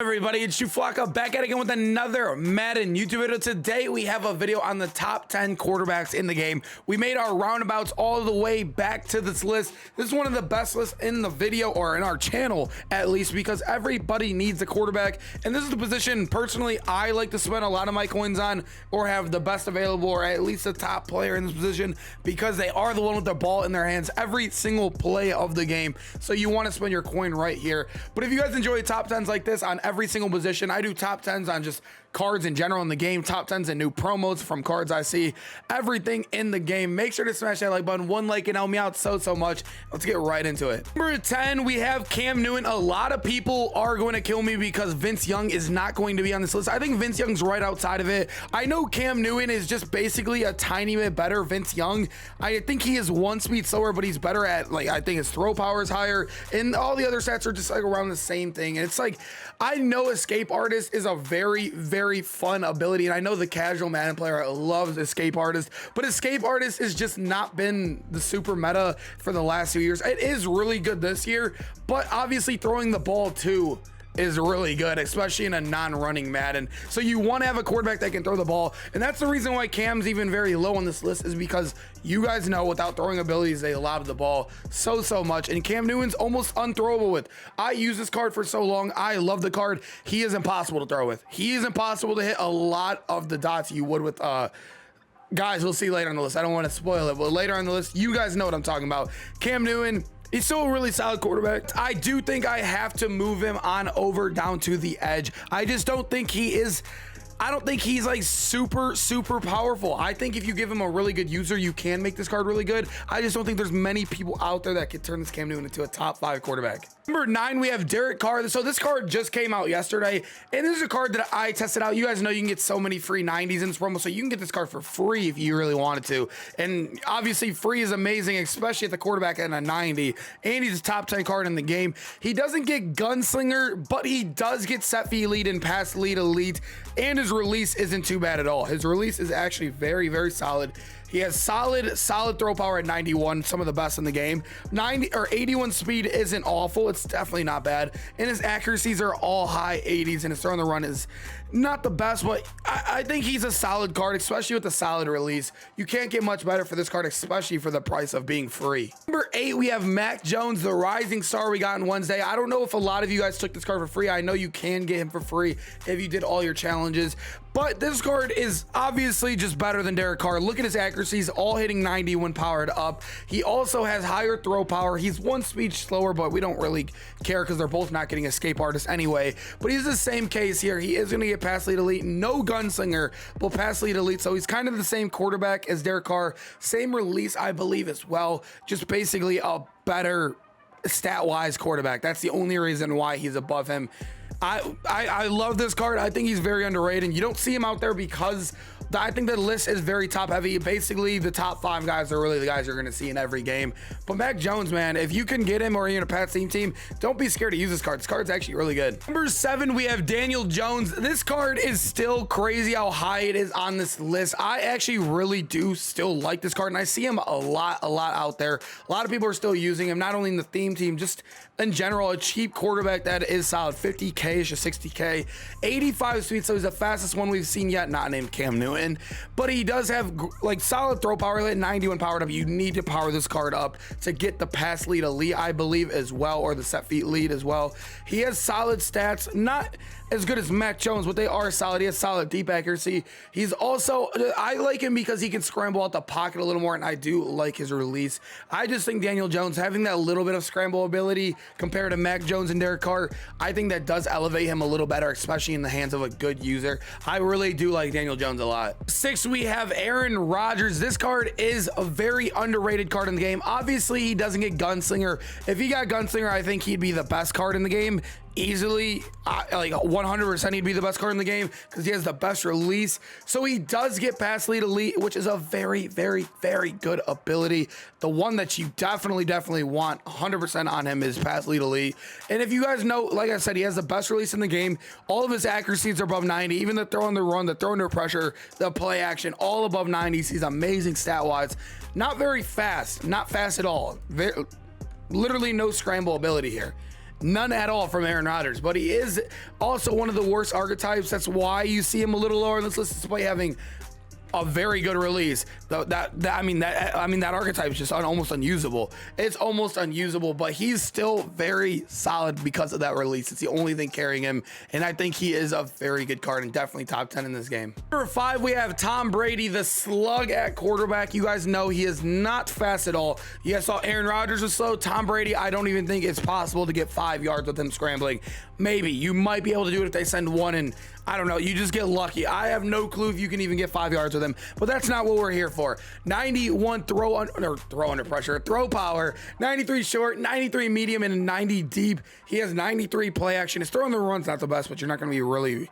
Everybody, it's Flocka back at it again with another Madden YouTube video. Today we have a video on the top 10 quarterbacks in the game. We made our roundabouts all the way back to this list. This is one of the best lists in the video, or in our channel at least, because everybody needs a quarterback, and this is the position personally I like to spend a lot of my coins on, or have the best available, or at least the top player in this position, because they are the one with the ball in their hands every single play of the game. So you want to spend your coin right here. But if you guys enjoy top 10s like this on every single position, I do top 10s on just cards in general in the game, top 10s and new promos from cards I see, everything in the game. Make sure to smash that like button. One like can help me out so much. Let's get right into it. Number 10, we have Cam Newton. A lot of people are going to kill me because Vince Young is not going to be on this list. I think Vince Young's right outside of it. I know Cam Newton is just basically a tiny bit better Vince Young. I think he is one speed slower, but he's better at, like, I think his throw power is higher, and all the other stats are just like around the same thing. And it's like, I know Escape Artist is a very fun ability, and I know the casual Madden player loves Escape Artist, but Escape Artist has just not been the super meta for the last few years. It is really good this year, but obviously throwing the ball too is really good, especially in a non-running Madden. So you want to have a quarterback that can throw the ball, and that's the reason why Cam's even very low on this list, is because you guys know without throwing abilities they lob the ball so much, and Cam Newton's almost unthrowable with. I use this card for so long. I love the card. He is impossible to throw with. He is impossible to hit a lot of the dots you would with guys we'll see later on the list. I don't want to spoil it, but later on the list you guys know what I'm talking about. Cam Newton, he's still a really solid quarterback. I do think I have to move him on over down to the edge. I just don't think he is, I don't think he's like super powerful. I think if you give him a really good user, you can make this card really good. I just don't think there's many people out there that could turn this Cam Newton into a top 5 quarterback. Number 9, we have Carr. So this card just came out yesterday, and this is a card that I tested out. You guys know you can get so many free 90s in this promo, so you can get this card for free if you really wanted to. And obviously free is amazing, especially at the quarterback at a 90, and he's a top 10 card in the game. He doesn't get Gunslinger, but he does get set feet elite and pass lead elite, and his release isn't too bad at all. His release is actually very solid. He has solid throw power at 91, some of the best in the game. 90 or 81 speed isn't awful. It's definitely not bad. And his accuracies are all high 80s, and his throw on the run is not the best, but I think he's a solid card, especially with the solid release. You can't get much better for this card, especially for the price of being free. Number 8, we have Mac Jones, the rising star we got on Wednesday. I don't know if a lot of you guys took this card for free. I know you can get him for free if you did all your challenges, but this card is obviously just better than Carr. Look at his accuracies, all hitting 90 when powered up. He also has higher throw power. He's one speed slower, but we don't really care because they're both not getting Escape Artist anyway. But he's the same case here. He is going to get pass lead elite, no Gunslinger, but pass lead elite. So he's kind of the same quarterback as Carr. Same release, I believe, as well. Just basically a better stat-wise quarterback. That's the only reason why he's above him. I love this card. I think he's very underrated, and you don't see him out there because I think the list is very top heavy. Basically, the top 5 guys are really the guys you're going to see in every game. But Mac Jones, man, if you can get him or you're in a Pat team, don't be scared to use this card. This card's actually really good. Number 7, we have Daniel Jones. This card is still crazy how high it is on this list. I actually really do still like this card, and I see him a lot out there. A lot of people are still using him, not only in the theme team, just in general. A cheap quarterback that is solid. 50K to 60K, 85 speed, so he's the fastest one we've seen yet, not named Cam Newton. But he does have like solid throw power at 90 when powered up. You need to power this card up to get the pass lead elite, I believe, as well, or the set feet lead as well. He has solid stats, not as good as Mac Jones, but they are solid. He has solid deep accuracy. He's also, I like him because he can scramble out the pocket a little more, and I do like his release. I just think Daniel Jones having that little bit of scramble ability compared to Mac Jones and Carr, I think that does elevate him a little better, especially in the hands of a good user. I really do like Daniel Jones a lot. 6, we have Aaron Rodgers. This card is a very underrated card in the game. Obviously, he doesn't get Gunslinger. If he got Gunslinger, I think he'd be the best card in the game. easily like 100% he'd be the best card in the game because he has the best release. So he does get pass lead elite, which is a very, very, very good ability. The one that you definitely want 100% on him is pass lead elite. And if you guys know, like I said, he has the best release in the game. All of his accuracies are above 90, even the throw and the run, the throw under pressure, the play action, all above 90s. He's amazing stat wise. Not very fast, not fast at all. Literally no scramble ability here. None at all from Aaron Rodgers, but he is also one of the worst archetypes. That's why you see him a little lower on this list, despite having a very good release. That archetype is just almost unusable. It's almost unusable, but he's still very solid because of that release. It's the only thing carrying him, and I think he is a very good card and definitely top 10 in this game. Number 5, we have Tom Brady, the slug at quarterback. You guys know he is not fast at all. You guys saw Aaron Rodgers was slow. Tom Brady, I don't even think it's possible to get 5 yards with him scrambling. Maybe you might be able to do it if they send one, and I don't know, you just get lucky. I have no clue if you can even get 5 yards with him, but that's not what we're here for. 91 throw under pressure, throw power, 93 short, 93 medium, and 90 deep. He has 93 play action. His throw on the run's not the best, but you're not going to be really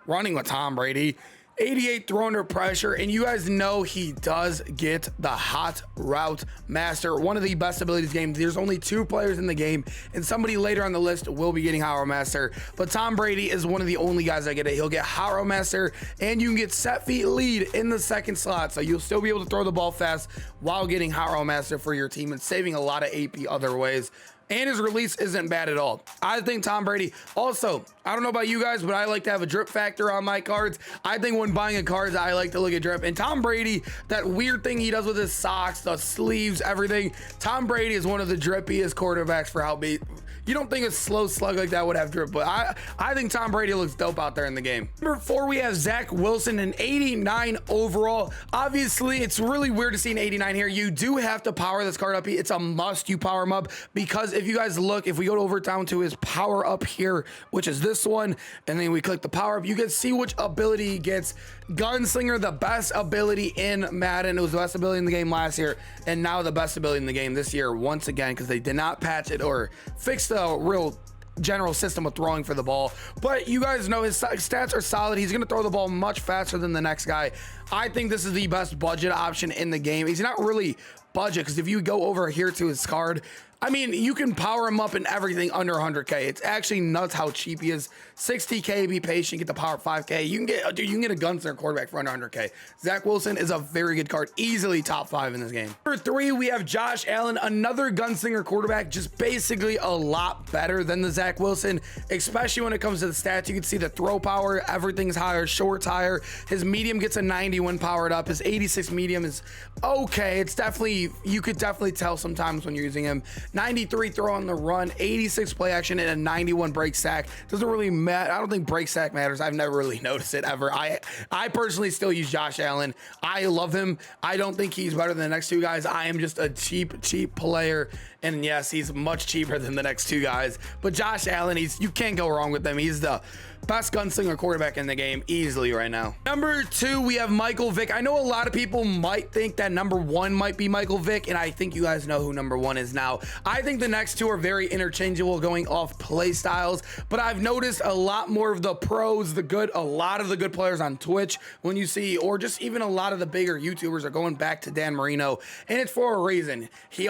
running with Tom Brady. 88 throw under pressure, and you guys know he does get the hot route master, one of the best abilities game. There's only 2 players in the game, and somebody later on the list will be getting hot route master, but Tom Brady is one of the only guys that get it. He'll get hot route master, and you can get set feet lead in the second slot, so you'll still be able to throw the ball fast while getting hot route master for your team and saving a lot of AP other ways. And his release isn't bad at all. I think Tom Brady, also, I don't know about you guys, but I like to have a drip factor on my cards. I think when buying a card, I like to look at drip. And Tom Brady, that weird thing he does with his socks, the sleeves, everything. Tom Brady is one of the drippiest quarterbacks for how big. You don't think a slow slug like that would have drip, but I think Tom Brady looks dope out there in the game. Number 4, we have Zach Wilson, an 89 overall. Obviously, it's really weird to see an 89 here. You do have to power this card up. It's a must you power him up, because if you guys look, if we go over down to his power up here, which is this one, and then we click the power up, you can see which ability he gets. Gunslinger, the best ability in Madden. It was the best ability in the game last year, and now the best ability in the game this year once again, because they did not patch it or fix the real general system of throwing for the ball. But you guys know his stats are solid. He's going to throw the ball much faster than the next guy. I think this is the best budget option in the game. He's not really budget, because if you go over here to his card, I mean, you can power him up in everything under 100K. It's actually nuts how cheap he is. 60K, be patient, get the power 5K. You can get, dude, you can get a gunslinger quarterback for under 100K. Zach Wilson is a very good card, easily top 5 in this game. Number 3, we have Josh Allen, another gunslinger quarterback, just basically a lot better than the Zach Wilson, especially when it comes to the stats. You can see the throw power, everything's higher, short's higher. His medium gets a 90 when powered up. His 86 medium is okay. It's definitely, you could definitely tell sometimes when you're using him. 93 throw on the run, 86 play action, and a 91 break sack. Doesn't really matter. I don't think break sack matters. I've never really noticed it ever. I personally still use Josh Allen. I love him. I don't think he's better than the next 2 guys. I am just a cheap player. And yes, he's much cheaper than the next 2 guys. But Josh Allen, you can't go wrong with him. He's the best gunslinger quarterback in the game easily right now. Number 2, we have Michael Vick. I know a lot of people might think that number 1 might be Michael Vick, and I think you guys know who number 1 is now. I think the next 2 are very interchangeable going off play styles, but I've noticed a lot more of the pros, a lot of the good players on Twitch, when you see, or just even a lot of the bigger YouTubers are going back to Dan Marino, and it's for a reason. He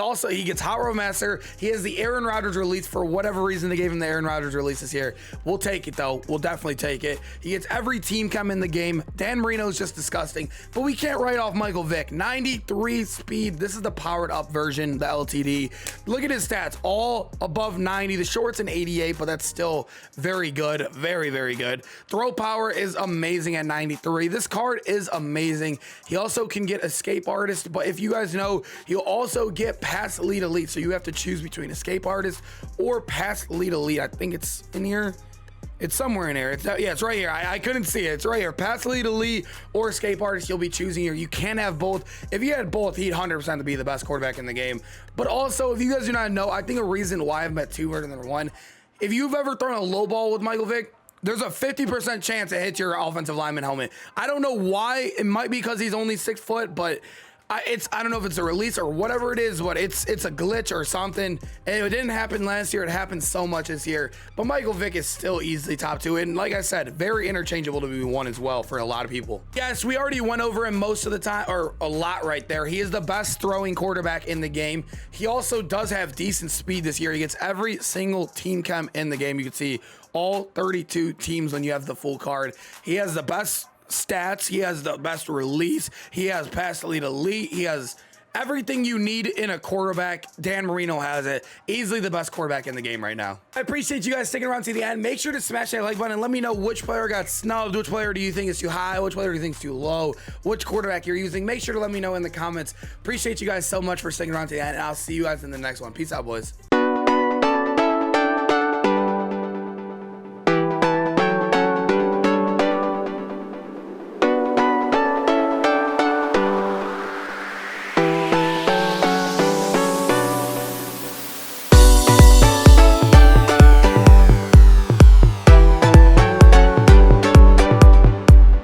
gets hot road master. He has the Aaron Rodgers release. For whatever reason they gave him the Aaron Rodgers release this year. We'll take it though. We'll definitely take it. He gets every team chem in the game. Dan Marino is just disgusting, but we can't write off Michael Vick. 93 speed. This is the powered up version, the LTD. Look at his stats, all above 90. The short's an 88, but that's still very good. Very, very good. Throw power is amazing at 93. This card is amazing. He also can get escape artist, but if you guys know, he'll also get pass lead elite. So you have to choose between escape artist or pass lead elite. I think it's in here. It's somewhere in here. It's right here. I couldn't see it. It's right here. Pass lead elite or escape artist. You'll be choosing here. You can't have both. If you had both, he'd 100% be the best quarterback in the game. But also, if you guys do not know, I think a reason why I'm at 2 versus number 1. If you've ever thrown a low ball with Michael Vick, there's a 50% chance it hits your offensive lineman helmet. I don't know why. It might be because he's only 6 foot, but I don't know if it's a release or whatever it is, but it's a glitch or something. And it didn't happen last year. It happened so much this year. But Michael Vick is still easily top 2. And like I said, very interchangeable to be 1 as well for a lot of people. Yes, we already went over him most of the time, or a lot right there. He is the best throwing quarterback in the game. He also does have decent speed this year. He gets every single team chem in the game. You can see all 32 teams when you have the full card. He has the best stats. He has the best release. He has pass lead elite. He has everything you need in a quarterback. Dan Marino has it. Easily the best quarterback in the game right now. I appreciate you guys sticking around to the end. Make sure to smash that like button and let me know which player got snubbed. Which player do you think is too high? Which player do you think is too low? Which quarterback you're using? Make sure to let me know in the comments. Appreciate you guys so much for sticking around to the end, and I'll see you guys in the next one. Peace out, boys.